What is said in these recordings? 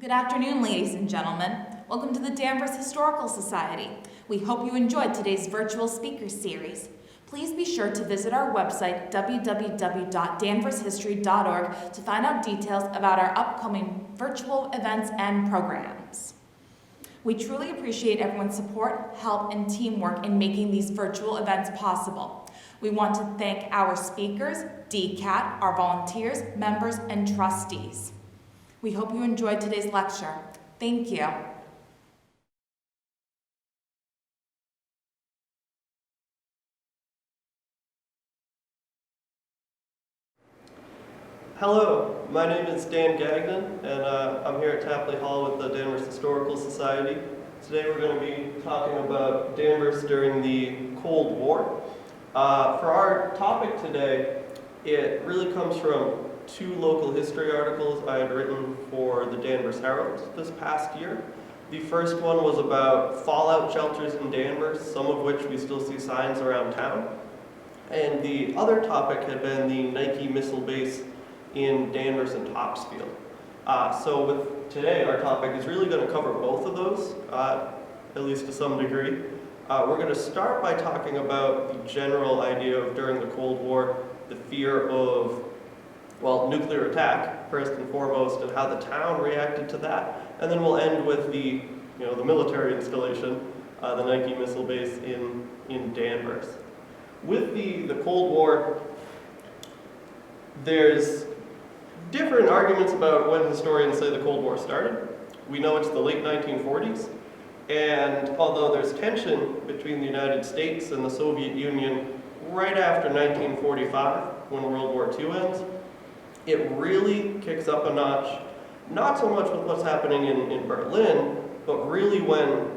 Good afternoon, ladies and gentlemen. Welcome to the Danvers Historical Society. We hope you enjoyed today's virtual speaker series. Please be sure to visit our website, www.danvershistory.org, to find out details about our upcoming virtual events and programs. We truly appreciate everyone's support, help, and teamwork in making these virtual events possible. We want to thank our speakers, DCAT, our volunteers, members, and trustees. We hope you enjoyed today's lecture. Thank you. Hello, my name is Dan Gagnon, and I'm here at Tapley Hall with the Danvers Historical Society. Today we're going to be talking about Danvers during the Cold War. For our topic today, it really comes from two local history articles I had written for the Danvers Herald this past year. The first one was about fallout shelters in Danvers, some of which we still see signs around town. And the other topic had been the Nike missile base in Danvers and Topsfield. So with today, our topic is really going to cover both of those, at least to some degree. We're going to start by talking about the general idea of during the Cold War, the fear of, well, nuclear attack, first and foremost, and how the town reacted to that. And then we'll end with the military installation, the Nike missile base in Danvers. With the Cold War, there's different arguments about when historians say the Cold War started. We know it's the late 1940s, and although there's tension between the United States and the Soviet Union right after 1945, when World War II ends, it really kicks up a notch, not so much with what's happening in Berlin, but really when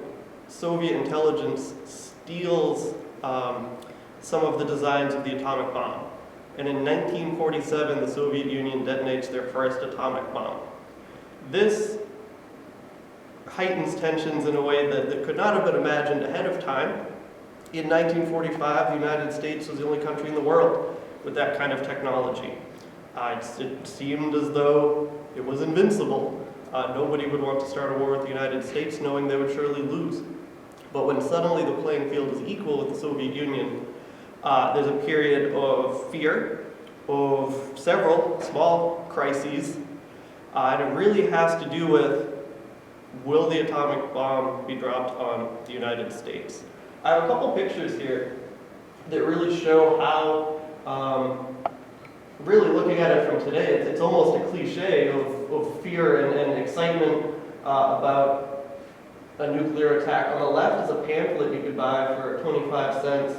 Soviet intelligence steals some of the designs of the atomic bomb. And in 1947, the Soviet Union detonates their first atomic bomb. This heightens tensions in a way that could not have been imagined ahead of time. In 1945, the United States was the only country in the world with that kind of technology. It seemed as though it was invincible. Nobody would want to start a war with the United States knowing they would surely lose. But when suddenly the playing field is equal with the Soviet Union, there's a period of fear, of several small crises, and it really has to do with, will the atomic bomb be dropped on the United States? I have a couple pictures here that really show how, really looking at it from today, it's almost a cliche of fear and excitement about a nuclear attack. On the left is a pamphlet you could buy for 25 cents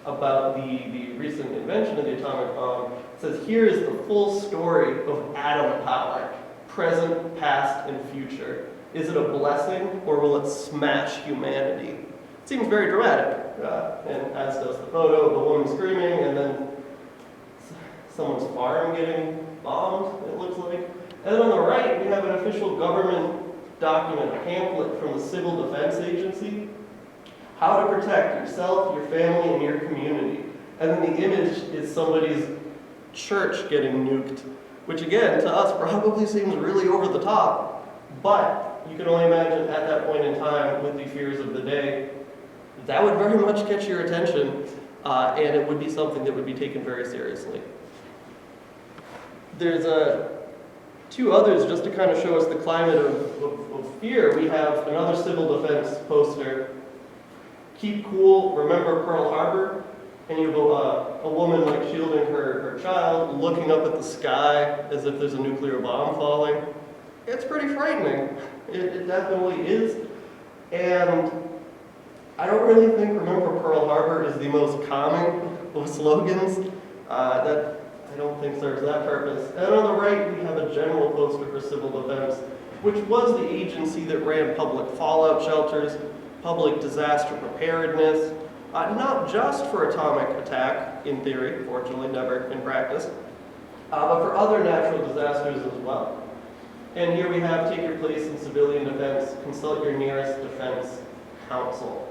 about the recent invention of the atomic bomb. It says, here is the full story of atom power, present, past, and future. Is it a blessing, or will it smash humanity? It seems very dramatic, and as does the photo of the woman screaming, and then someone's farm getting bombed, it looks like. And then on the right, we have an official government document, a pamphlet from the Civil Defense Agency, how to protect yourself, your family, and your community. And then the image is somebody's church getting nuked, which again, to us, probably seems really over the top. But you can only imagine at that point in time, with the fears of the day, that would very much catch your attention, and it would be something that would be taken very seriously. There's two others just to kind of show us the climate of fear. We have another civil defense poster, keep cool, remember Pearl Harbor, and you have a woman like shielding her child, looking up at the sky as if there's a nuclear bomb falling. It's pretty frightening. It definitely is. And I don't really think remember Pearl Harbor is the most calming of slogans. That I don't think serves that purpose. And on the right, we have a general poster for civil defense, which was the agency that ran public fallout shelters, public disaster preparedness, not just for atomic attack, in theory, fortunately never in practice, but for other natural disasters as well. And here we have, take your place in civilian defense, consult your nearest defense council.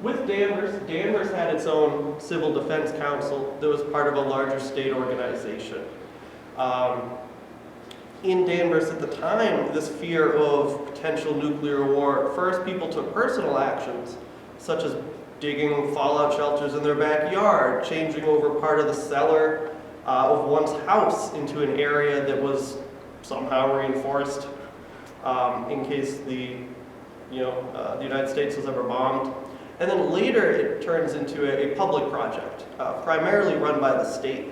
With Danvers, Danvers had its own civil defense council that was part of a larger state organization. in Danvers at the time, this fear of potential nuclear war, first people took personal actions, such as digging fallout shelters in their backyard, changing over part of the cellar of one's house into an area that was somehow reinforced in case the United States was ever bombed. And then later it turns into a public project, primarily run by the state.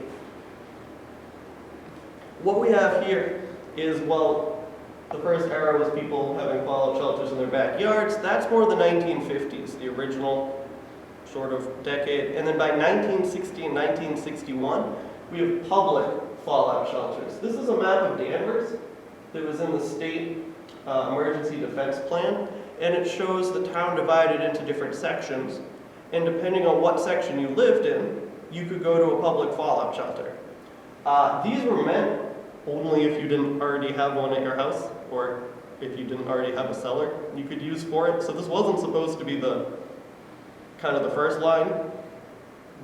What we have here is, well, the first era was people having fallout shelters in their backyards. That's more the 1950s, the original sort of decade. And then by 1960 and 1961, we have public fallout shelters. This is a map of Danvers that was in the state emergency defense plan, and it shows the town divided into different sections. And depending on what section you lived in, you could go to a public fallout shelter. These were meant only if you didn't already have one at your house, or if you didn't already have a cellar you could use for it. So this wasn't supposed to be the kind of the first line,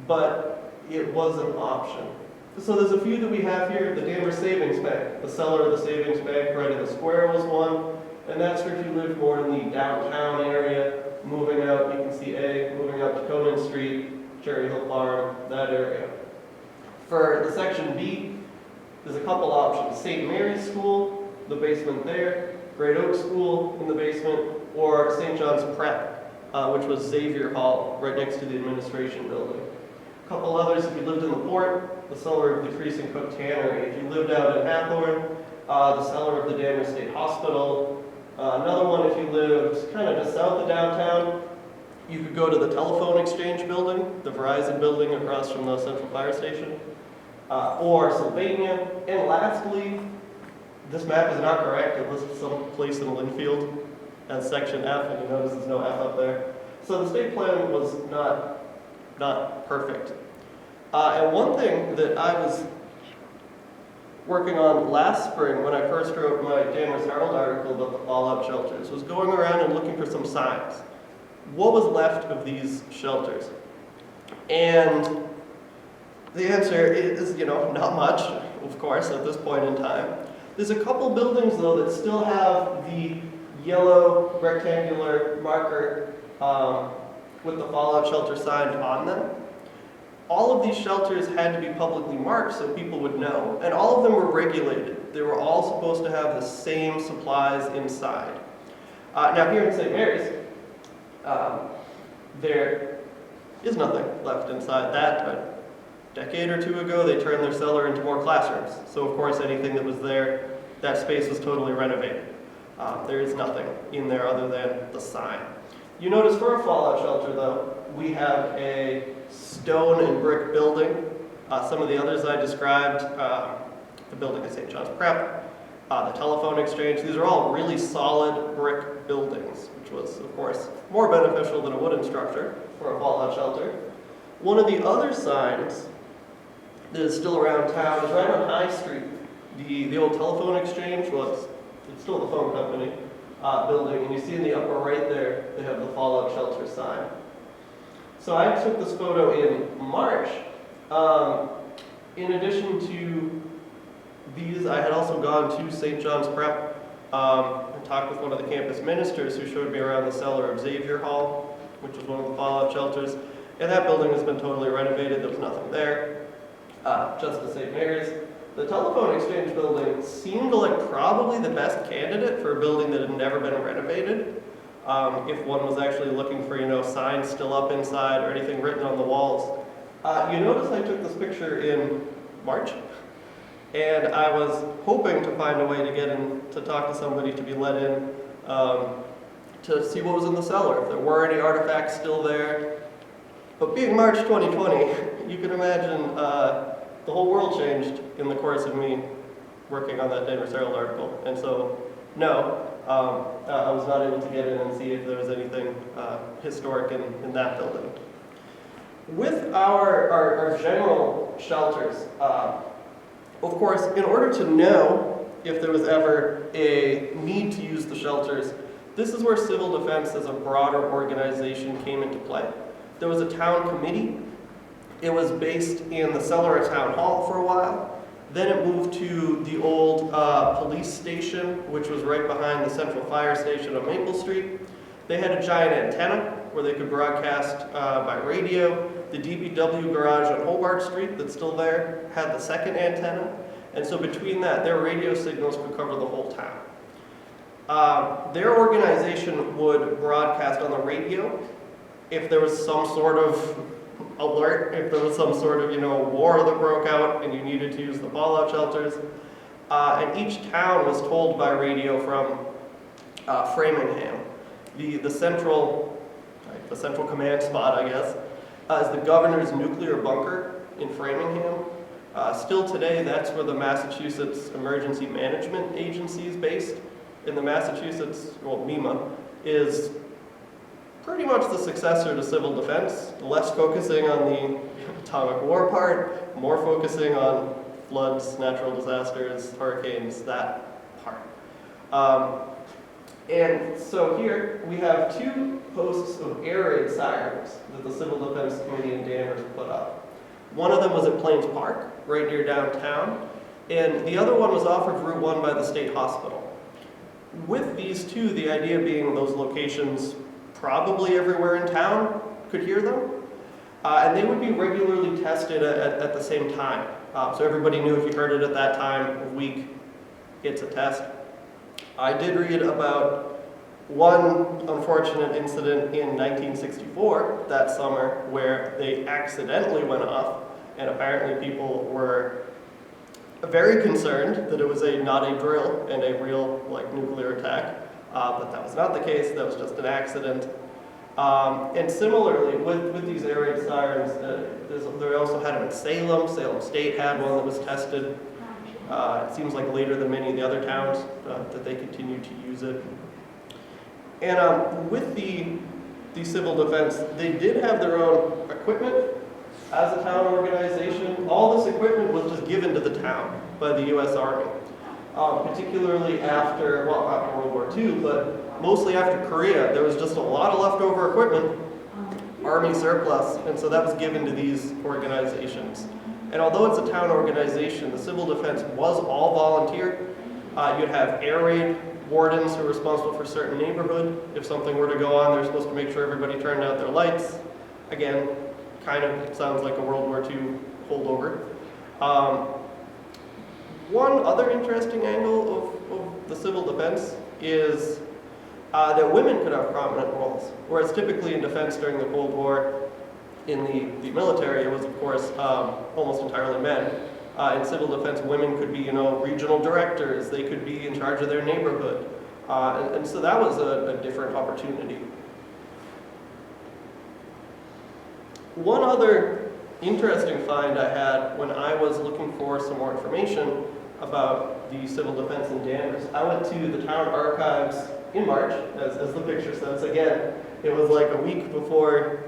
but it was an option. So there's a few that we have here. The Danvers Savings Bank, the cellar of the savings bank right in the square was one, and that's for if you live more in the downtown area, moving out, you can see moving out to Conan Street, Cherry Hill Farm, that area. For the section B, there's a couple options. St. Mary's School, the basement there, Great Oak School in the basement, or St. John's Prep, which was Xavier Hall, right next to the administration building. A couple others, if you lived in the port, the cellar of the Crease and Cook Tannery. If you lived out in Hathorne, the cellar of the Danvers State Hospital. Another one, if you lived kind of just south of downtown, you could go to the telephone exchange building, the Verizon building across from the Central Fire Station, or Sylvania. And lastly, this map is not correct. It lists some place in Linfield as section F, and you notice there's no F up there. So the state plan was not perfect. And one thing that I was working on last spring when I first wrote my Danvers Herald article about the fallout shelters was going around and looking for some signs. What was left of these shelters? And the answer is, not much, of course, at this point in time. There's a couple buildings, though, that still have the yellow rectangular marker with the fallout shelter sign on them. All of these shelters had to be publicly marked so people would know, and all of them were regulated. They were all supposed to have the same supplies inside. Now here in St. Mary's, there is nothing left inside that. A decade or two ago, they turned their cellar into more classrooms. So of course, anything that was there, that space was totally renovated. There is nothing in there other than the sign. You notice for a fallout shelter, though, we have a stone and brick building. Some of the others I described, the building at St. John's Prep, the telephone exchange, these are all really solid brick buildings, which was, of course, more beneficial than a wooden structure for a fallout shelter. One of the other signs that is still around town is right on High Street. The old telephone exchange, well, it's still the phone company building, and you see in the upper right there, they have the fallout shelter sign. So I took this photo in March. In addition to these, I had also gone to St. John's Prep and talked with one of the campus ministers who showed me around the cellar of Xavier Hall, which was one of the fallout shelters. And that building has been totally renovated. There was nothing there. Just as St. Mary's. The telephone exchange building seemed like probably the best candidate for a building that had never been renovated. If one was actually looking for, signs still up inside or anything written on the walls. You notice I took this picture in March, and I was hoping to find a way to get in to talk to somebody to be let in to see what was in the cellar, if there were any artifacts still there. But being March 2020, you can imagine the whole world changed in the course of me working on that Danvers Herald article. And so, no, I was not able to get in and see if there was anything historic in that building. With our general shelters, of course, in order to know if there was ever a need to use the shelters, this is where civil defense as a broader organization came into play. There was a town committee. It was based in the cellar of Town Hall for a while. Then it moved to the old police station, which was right behind the central fire station on Maple Street. They had a giant antenna where they could broadcast by radio. The DPW garage on Hobart Street that's still there had the second antenna. And so between that, their radio signals could cover the whole town. Their organization would broadcast on the radio if there was some sort of alert, if there was some sort of, war that broke out and you needed to use the fallout shelters. And each town was told by radio from Framingham. The central command spot, I guess, is the governor's nuclear bunker in Framingham. Still today, that's where the Massachusetts Emergency Management Agency is based. And the Massachusetts, MEMA, is pretty much the successor to civil defense, less focusing on the atomic war part, more focusing on floods, natural disasters, hurricanes, that part. And so here we have two posts of air raid sirens that the Civil Defense Committee in Danvers put up. One of them was at Plains Park, right near downtown, and the other one was off of Route 1 by the state hospital. With these two, the idea being those locations probably everywhere in town could hear them, and they would be regularly tested at the same time. So everybody knew if you heard it at that time of week, it's a test. I did read about one unfortunate incident in 1964, that summer, where they accidentally went off, and apparently people were very concerned that it was not a drill and a real nuclear attack, but that was not the case. That was just an accident. And similarly, with these air raid sirens, they also had them in Salem. Salem State had one that was tested. It seems like later than many of the other towns that they continued to use it. And with the civil defense, they did have their own equipment as a town organization. All this equipment was just given to the town by the U.S. Army, particularly after World War II, but mostly after Korea. There was just a lot of leftover equipment, Army surplus, and so that was given to these organizations. And although it's a town organization, the civil defense was all volunteer. You'd have air raid wardens who are responsible for a certain neighborhood. If something were to go on, they're supposed to make sure everybody turned out their lights. Again, kind of sounds like a World War II holdover. One other interesting angle of the civil defense is that women could have prominent roles, whereas typically in defense during the Cold War, in the military, it was of course almost entirely men. In civil defense, women could be, regional directors. They could be in charge of their neighborhood, and so that was a different opportunity. One other interesting find I had when I was looking for some more information about the civil defense in Danvers, I went to the town archives in March, as the picture says. Again, it was like a week before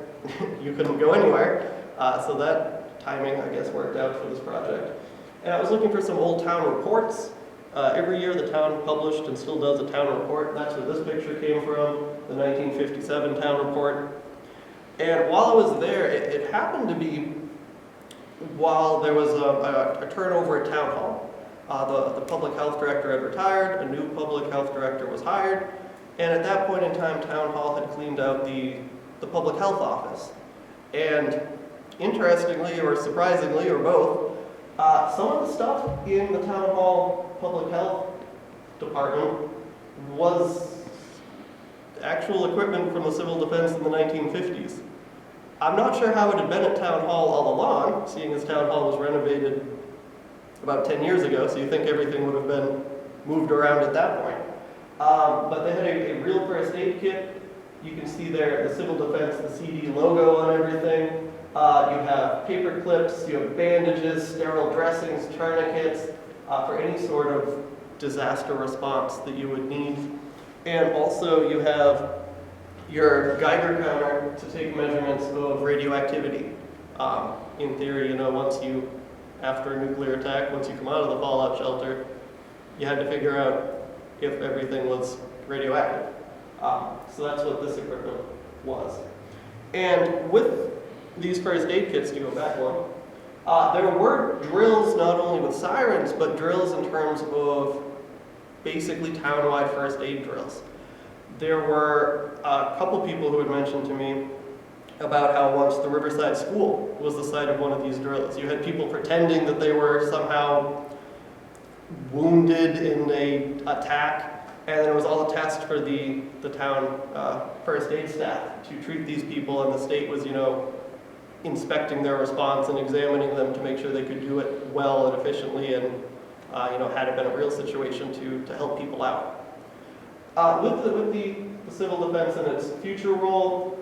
you couldn't go anywhere, so that timing, I guess, worked out for this project. And I was looking for some old town reports. Every year the town published and still does a town report. That's where this picture came from, the 1957 town report. And while I was there, it happened to be while there was a turnover at town hall. The public health director had retired, a new public health director was hired, and at that point in time, town hall had cleaned out the public health office. And interestingly, or surprisingly, or both, some of the stuff in the town hall public health department was actual equipment from the civil defense in the 1950s. I'm not sure how it had been at town hall all along, seeing as town hall was renovated about 10 years ago, so you think everything would have been moved around at that point. But they had a real first aid kit. You can see there the civil defense, the CD logo on everything. You have paper clips, you have bandages, sterile dressings, tourniquets, for any sort of disaster response that you would need. And also you have your Geiger counter to take measurements of radioactivity. In theory, after a nuclear attack, once you come out of the fallout shelter, you had to figure out if everything was radioactive. So that's what this equipment was. And with these first aid kits, to go back one, There were drills not only with sirens, but drills in terms of basically town-wide first aid drills. There were a couple people who had mentioned to me about how once the Riverside School was the site of one of these drills. You had people pretending that they were somehow wounded in an attack, and then it was all a test for the town first aid staff to treat these people, and the state was, inspecting their response and examining them to make sure they could do it well and efficiently, and had it been a real situation to help people out. With the civil defense and its future role,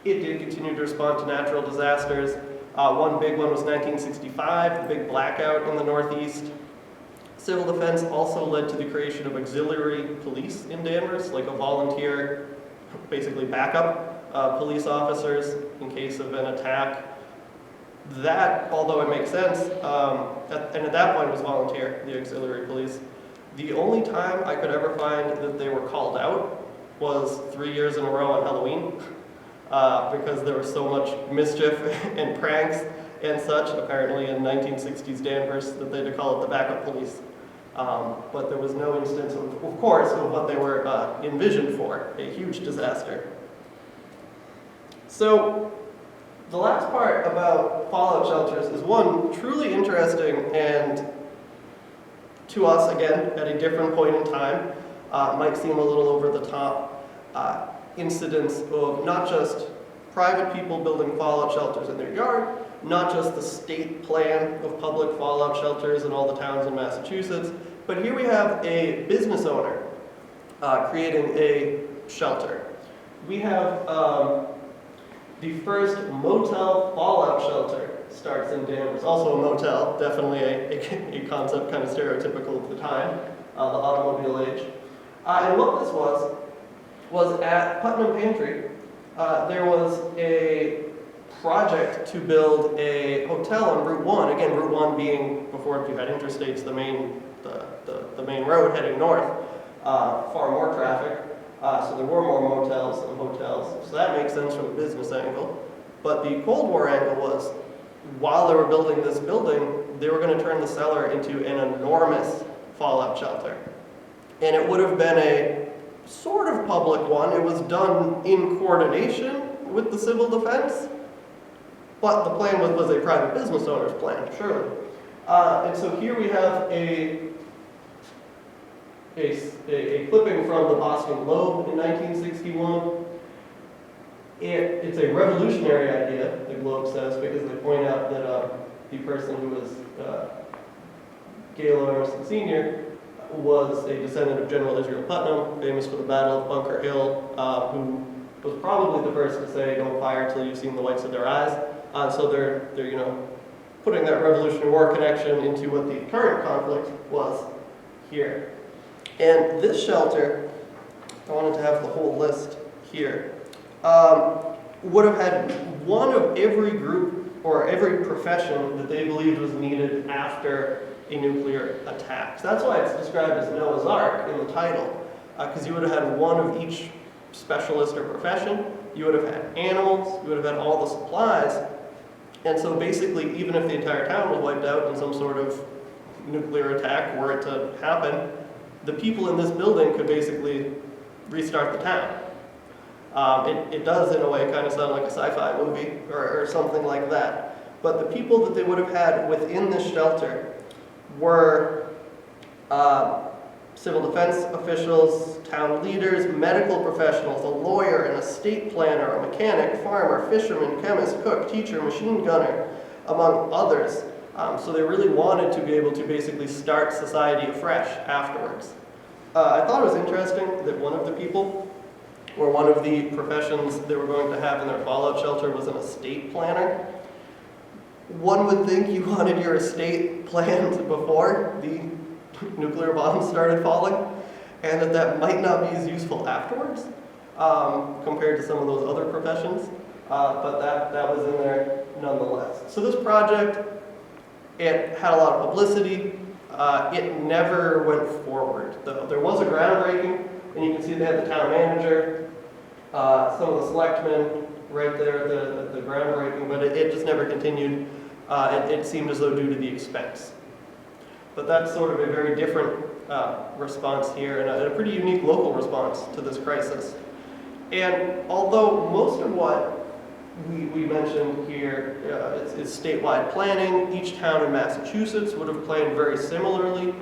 it did continue to respond to natural disasters. One big one was 1965, the big blackout in the Northeast. Civil defense also led to the creation of auxiliary police in Danvers, like a volunteer, basically backup police officers in case of an attack. That, although it makes sense, and at that point it was volunteer, the auxiliary police. The only time I could ever find that they were called out was 3 years in a row on Halloween, because there was so much mischief and pranks and such, apparently in 1960s Danvers, that they had to call it the backup police. But there was no instance, of course, of what they were envisioned for, a huge disaster. So, the last part about fallout shelters is one truly interesting, and to us, again, at a different point in time, might seem a little over the top incidents of not just private people building fallout shelters in their yard, not just the state plan of public fallout shelters in all the towns in Massachusetts, but here we have a business owner creating a shelter. We have the first motel fallout shelter starts in Danvers. Also a motel, definitely a concept kind of stereotypical of the time, the automobile age. And what this was at Putnam Pantry, there was a project to build a hotel on Route 1. Again, Route 1 being, before if you had interstates, the main road heading north, far more traffic. So there were more motels than hotels. So that makes sense from a business angle. But the Cold War angle was, while they were building this building, they were going to turn the cellar into an enormous fallout shelter. And it would have been a sort of public one. It was done in coordination with the civil defense, but the plan was a private business owner's plan, surely. And so here we have a clipping from the Boston Globe in 1961. It's a revolutionary idea, the Globe says, because they point out that the person who was Gaylord Emerson Sr. was a descendant of General Israel Putnam, famous for the Battle of Bunker Hill, who was probably the first to say, "Don't fire till you've seen the whites of their eyes." So they're putting that Revolutionary War connection into what the current conflict was here. And this shelter, I wanted to have the whole list here, would have had one of every group or every profession that they believed was needed after a nuclear attack. So that's why it's described as Noah's Ark in the title, because you would have had one of each specialist or profession. You would have had animals, you would have had all the supplies, and so basically even if the entire town was wiped out in some sort of nuclear attack were it to happen, the people in this building could basically restart the town. It does, in a way, kind of sound like a sci-fi movie or something like that. But the people that they would have had within this shelter were civil defense officials, town leaders, medical professionals, a lawyer, an estate planner, a mechanic, farmer, fisherman, chemist, cook, teacher, machine gunner, among others. So they really wanted to be able to basically start society afresh afterwards. I thought it was interesting that one of the people, or one of the professions they were going to have in their fallout shelter was an estate planner. One would think you wanted your estate planned before the nuclear bombs started falling, and that might not be as useful afterwards compared to some of those other professions, but that was in there nonetheless. So this project, it had a lot of publicity. It never went forward. There was a groundbreaking, and you can see they had the town manager, some of the selectmen right there at the groundbreaking, but it just never continued. it seemed as though due to the expense. But that's sort of a very different response here, and a pretty unique local response to this crisis. And although most of what we mentioned here is statewide planning, each town in Massachusetts would have planned very similarly.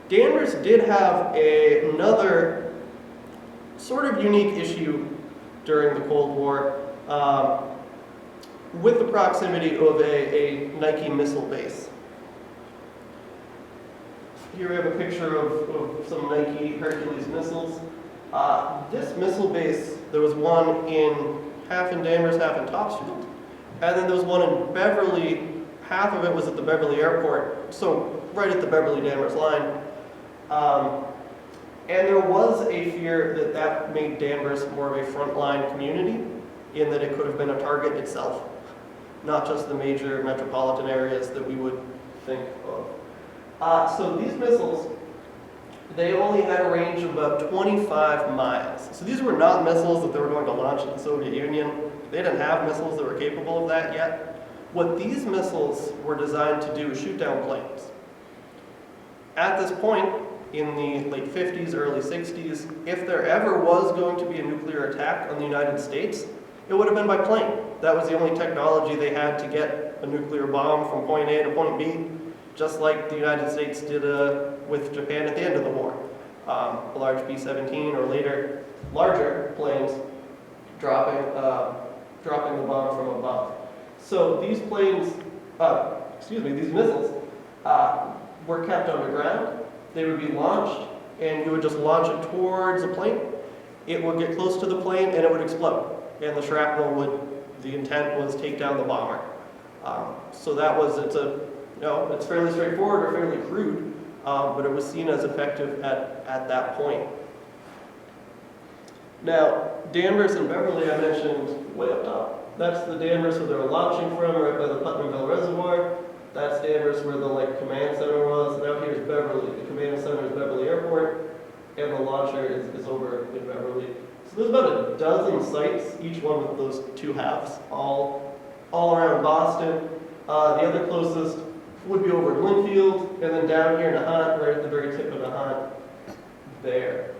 Danvers did have another sort of unique issue during the Cold War with the proximity of a Nike missile base. Here we have a picture of some Nike Hercules missiles. This missile base, there was one half in Danvers, half in Topsfield. And then there was one in Beverly, half of it was at the Beverly Airport, so right at the Beverly-Danvers line. And there was a fear that that made Danvers more of a frontline community, in that it could have been a target itself, not just the major metropolitan areas that we would think of. So these missiles, they only had a range of about 25 miles. So these were not missiles that they were going to launch in the Soviet Union. They didn't have missiles that were capable of that yet. What these missiles were designed to do is shoot down planes. At this point, in the late 50s, early 60s, if there ever was going to be a nuclear attack on the United States, it would have been by plane. That was the only technology they had to get a nuclear bomb from point A to point B, just like the United States did with Japan at the end of the war. A large B-17 or later larger planes dropping the bomb from above. So these planes, these missiles were kept underground. They would be launched, and you would just launch it towards a plane. It would get close to the plane, and it would explode. And the shrapnel the intent was take down the bomber. So that was, it's fairly straightforward or fairly crude, but it was seen as effective at that point. Now, Danvers and Beverly I mentioned way up top. That's the Danvers where they were launching from, right by the Putnamville Reservoir. That's Danvers where the command center was. Now here's Beverly. The command center is Beverly Airport, and the launcher is over in Beverly. So there's about a dozen sites, each one with those two halves, all around Boston. The other closest would be over in Linfield, and then down here in Nahant, right at the very tip of Nahant, there.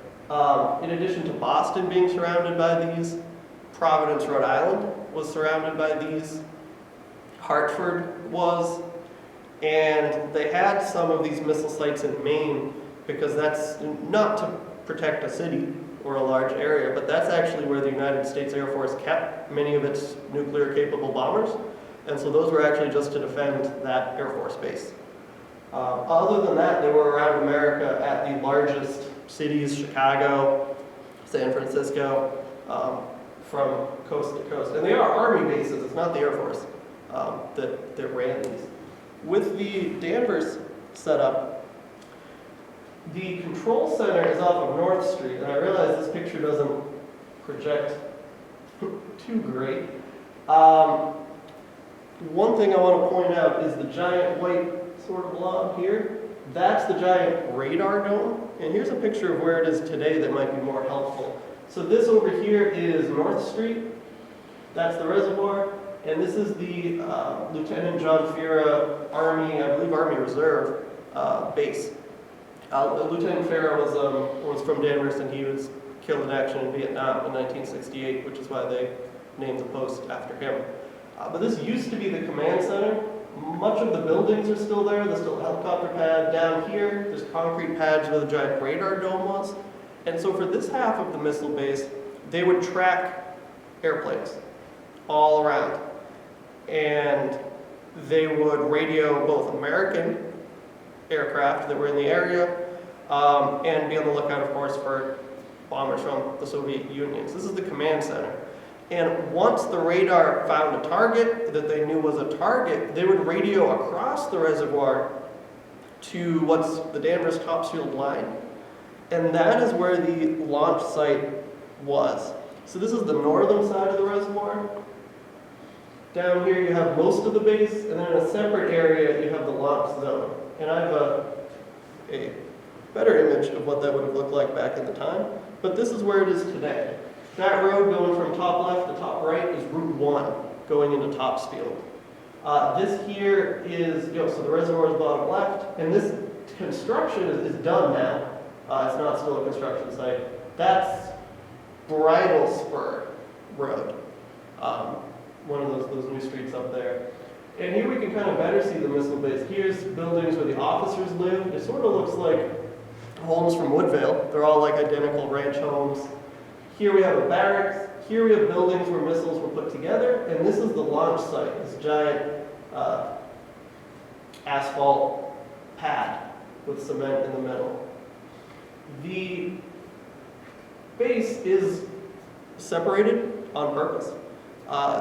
In addition to Boston being surrounded by these, Providence, Rhode Island was surrounded by these. Hartford was. And they had some of these missile sites in Maine, because that's not to protect a city or a large area, but that's actually where the United States Air Force kept many of its nuclear-capable bombers. And so those were actually just to defend that Air Force base. Other than that, they were around America at the largest cities, Chicago, San Francisco, from coast to coast. And they are Army bases, it's not the Air Force that ran these. With the Danvers setup, the control center is off of North Street, and I realize this picture doesn't project too great. One thing I want to point out is the giant white sort of blob here. That's the giant radar dome, and here's a picture of where it is today that might be more helpful. So this over here is North Street. That's the reservoir. And this is the Lieutenant John Fera Army, I believe Army Reserve base. Lieutenant Fera was from Danvers, and he was killed in action in Vietnam in 1968, which is why they named the post after him. But this used to be the command center. Much of the buildings are still there. There's still a helicopter pad down here. There's concrete pads where the giant radar dome was. And so for this half of the missile base, they would track airplanes all around. And they would radio both American aircraft that were in the area and be on the lookout, of course, for bombers from the Soviet Union. So this is the command center. And once the radar found a target that they knew was a target, they would radio across the reservoir to what's the Danvers Topsfield line. And that is where the launch site was. So this is the northern side of the reservoir. Down here you have most of the base, and then in a separate area you have the launch zone. And I have a better image of what that would have looked like back in the time. But this is where it is today. That road going from top left to top right is Route 1 going into Topsfield. This here is, so the reservoir is bottom left, and this construction is done now. It's not still a construction site. That's Bridle Spur Road, one of those new streets up there. And here we can kind of better see the missile base. Here's buildings where the officers live. It sort of looks like homes from Woodvale. They're all like identical ranch homes. Here we have a barracks. Here we have buildings where missiles were put together. And this is the launch site, this giant asphalt pad with cement in the middle. The base is separated on purpose.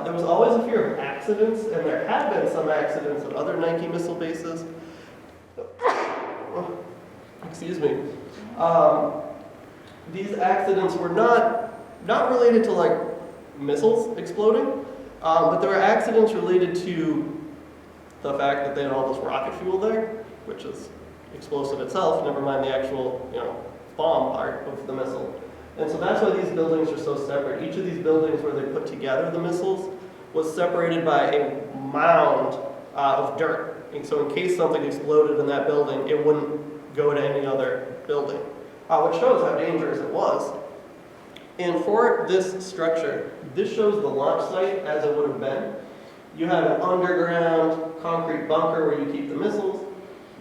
There was always a fear of accidents, and there had been some accidents at other Nike missile bases. Excuse me. These accidents were not related to like missiles exploding, but there were accidents related to the fact that they had all this rocket fuel there, which is explosive itself, never mind the actual, bomb part of the missile. And so that's why these buildings are so separate. Each of these buildings where they put together the missiles was separated by a mound of dirt. And so in case something exploded in that building, it wouldn't go to any other building, which shows how dangerous it was. And for this structure, this shows the launch site as it would have been. You have an underground concrete bunker where you keep the missiles.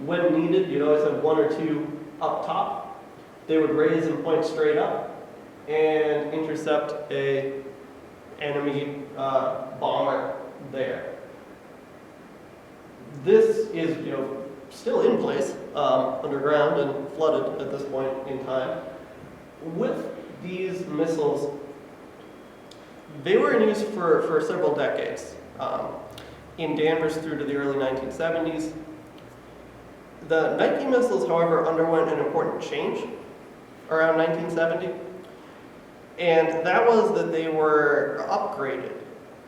When needed, you'd always have one or two up top. They would raise and point straight up and intercept a enemy bomber there. This is, still in place underground and flooded at this point in time. With these missiles, they were in use for several decades. In Danvers through to the early 1970s. The Nike missiles, however, underwent an important change around 1970. And that was that they were upgraded.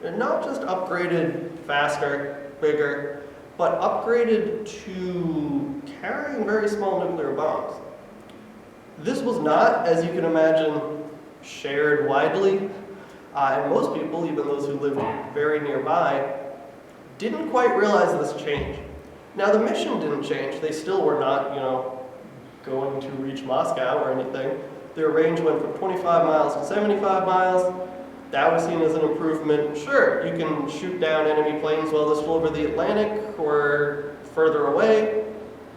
They're not just upgraded faster, bigger, but upgraded to carrying very small nuclear bombs. This was not, as you can imagine, shared widely. And most people, even those who lived very nearby, didn't quite realize this change. Now the mission didn't change. They still were not, going to reach Moscow or anything. Their range went from 25 miles to 75 miles. That was seen as an improvement. Sure, you can shoot down enemy planes while they're still over the Atlantic or further away.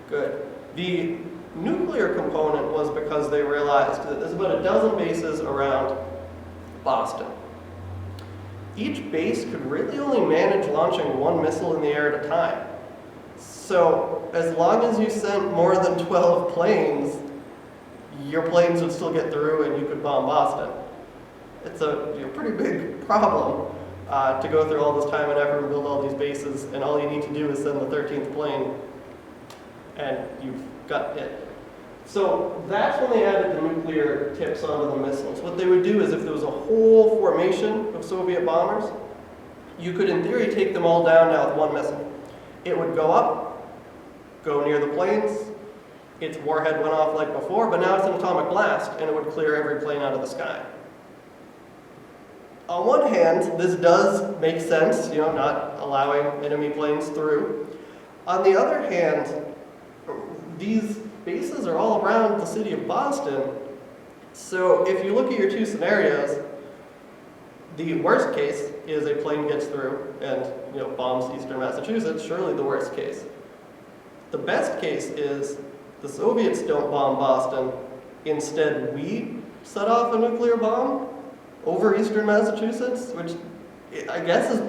Good. The nuclear component was because they realized that there's about a dozen bases around Boston. Each base could really only manage launching one missile in the air at a time. So as long as you sent more than 12 planes, your planes would still get through and you could bomb Boston. It's a pretty big problem to go through all this time and effort and build all these bases, and all you need to do is send the 13th plane and you've got it. So that's when they added the nuclear tips onto the missiles. What they would do is if there was a whole formation of Soviet bombers, you could in theory take them all down now with one missile. It would go up, go near the planes, its warhead went off like before, but now it's an atomic blast and it would clear every plane out of the sky. On one hand, this does make sense, not allowing enemy planes through. On the other hand, these bases are all around the city of Boston. So if you look at your two scenarios, the worst case is a plane gets through and bombs eastern Massachusetts, surely the worst case. The best case is the Soviets don't bomb Boston, instead we set off a nuclear bomb over eastern Massachusetts, which I guess is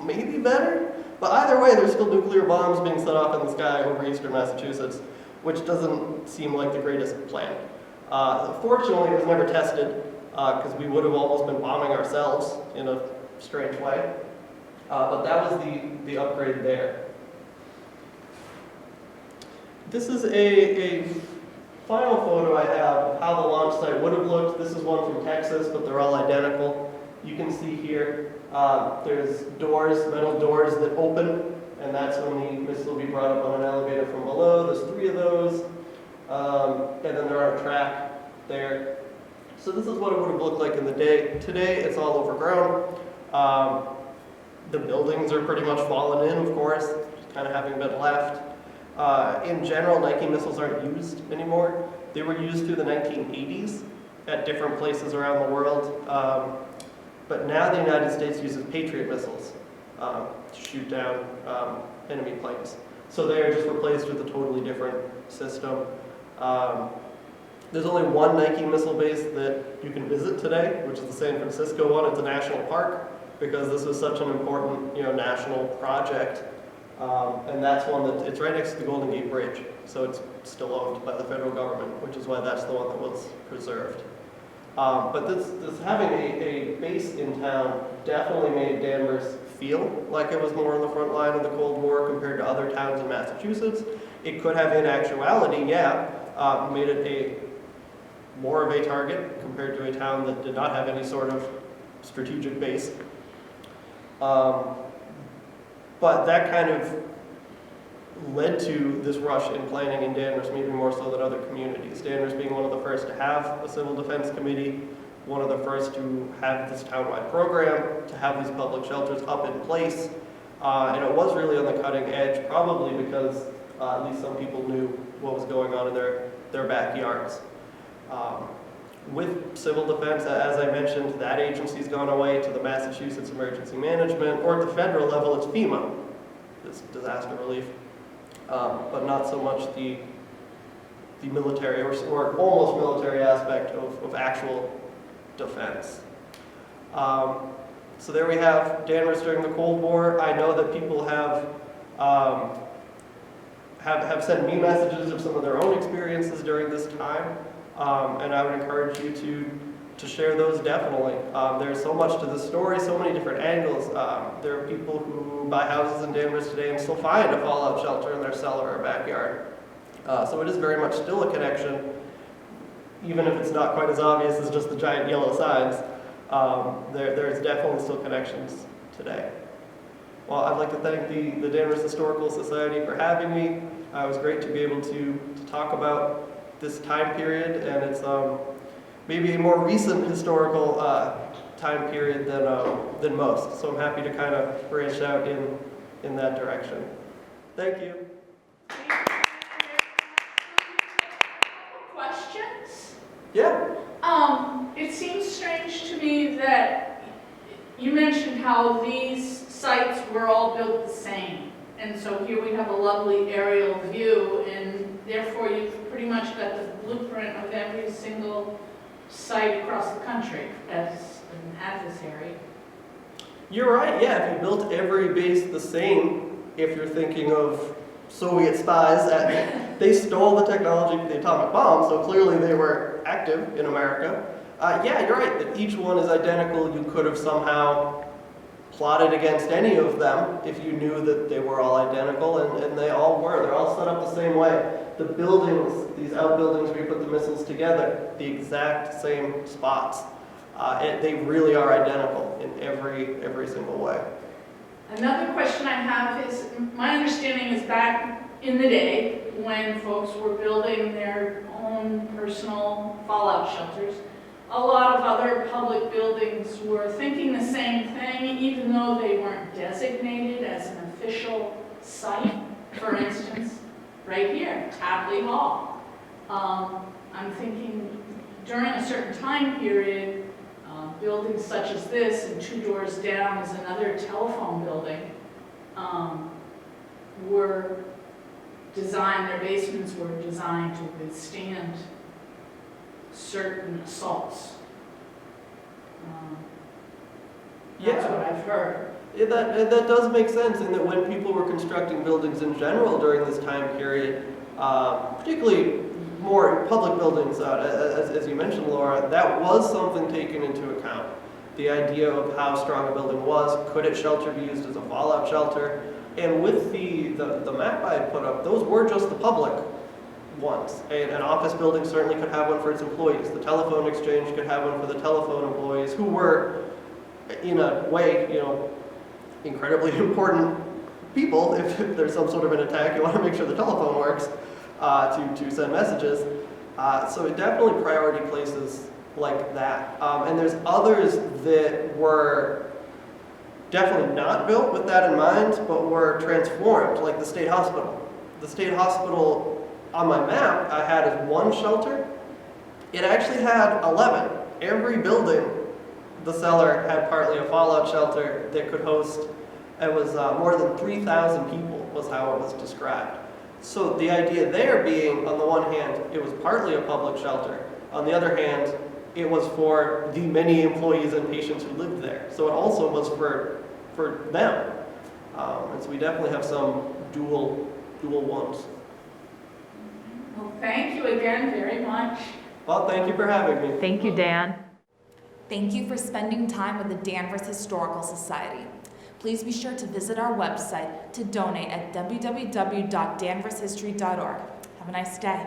maybe better, but either way there's still nuclear bombs being set off in the sky over eastern Massachusetts, which doesn't seem like the greatest plan. Fortunately, it was never tested, because we would have almost been bombing ourselves in a strange way. But that was the upgrade there. This is a final photo I have of how the launch site would have looked. This is one from Texas, but they're all identical. You can see here, there's doors, metal doors that open, and that's when the missile will be brought up on an elevator from below. There's 3 of those, and then they're on a track there. So this is what it would have looked like in the day. Today, it's all overgrown. The buildings are pretty much fallen in, of course, kind of having been left. In general, Nike missiles aren't used anymore. They were used through the 1980s at different places around the world. But now the United States uses Patriot missiles to shoot down enemy planes. So they are just replaced with a totally different system. There's only one Nike missile base that you can visit today, which is the San Francisco one. It's a national park because this was such an important, national project. And that's one that, it's right next to the Golden Gate Bridge. So it's still owned by the federal government, which is why that's the one that was preserved. But this having a base in town definitely made Danvers feel like it was more on the front line of the Cold War compared to other towns in Massachusetts. It could have, in actuality, made it more of a target compared to a town that did not have any sort of strategic base. But that kind of led to this rush in planning in Danvers, maybe more so than other communities. Danvers being one of the first to have a civil defense committee, one of the first to have this townwide program, to have these public shelters up in place. And it was really on the cutting edge, probably because at least some people knew what was going on in their backyards. With civil defense, as I mentioned, that agency's gone away to the Massachusetts Emergency Management, or at the federal level, it's FEMA, it's disaster relief, but not so much the military or almost military aspect of actual defense. So there we have Danvers during the Cold War. I know that people have sent me messages of some of their own experiences during this time. And I would encourage you to share those definitely. There's so much to the story, so many different angles. There are people who buy houses in Danvers today and still find a fallout shelter in their cellar or backyard. So it is very much still a connection, even if it's not quite as obvious as just the giant yellow signs. There's definitely still connections today. Well, I'd like to thank the Danvers Historical Society for having me. It was great to be able to talk about this time period, and it's maybe a more recent historical time period than most. So I'm happy to kind of branch out in that direction. Thank you. Questions? Yeah. It seems strange to me that you mentioned how these sites were all built the same. And so here we have a lovely aerial view, and therefore you've pretty much got the blueprint of every single site across the country as an adversary. You're right, yeah, if you built every base the same, if you're thinking of Soviet spies, they stole the technology for the atomic bomb, so clearly they were active in America. Yeah, you're right, that each one is identical. You could have somehow plotted against any of them if you knew that they were all identical, and they all were. They're all set up the same way. The buildings, these outbuildings where you put the missiles together, the exact same spots. They really are identical in every single way. Another question I have is, my understanding is back in the day when folks were building their own personal fallout shelters, a lot of other public buildings were thinking the same thing, even though they weren't designated as an official site. For instance, right here, Tapley Hall. I'm thinking during a certain time period, buildings such as this, and 2 doors down is another telephone building, were designed, their basements were designed to withstand certain assaults. That's what I've heard. Yeah, that does make sense, in that when people were constructing buildings in general during this time period, particularly more public buildings, as you mentioned, Laura, that was something taken into account. The idea of how strong a building was, could its shelter be used as a fallout shelter? And with the map I had put up, those were just the public ones. An office building certainly could have one for its employees. The telephone exchange could have one for the telephone employees, who were, in a way, incredibly important people. If there's some sort of an attack, you want to make sure the telephone works to send messages. So it definitely priority places like that. And there's others that were definitely not built with that in mind, but were transformed, like the state hospital. The state hospital on my map I had as one shelter. It actually had 11. Every building, the cellar had partly a fallout shelter that could host, it was more than 3,000 people was how it was described. So the idea there being, on the one hand, it was partly a public shelter. On the other hand, it was for the many employees and patients who lived there. So it also was for them. And so we definitely have some dual ones. Well, thank you again very much. Well, thank you for having me. Thank you, Dan. Thank you for spending time with the Danvers Historical Society. Please be sure to visit our website to donate at www.danvershistory.org. Have a nice day.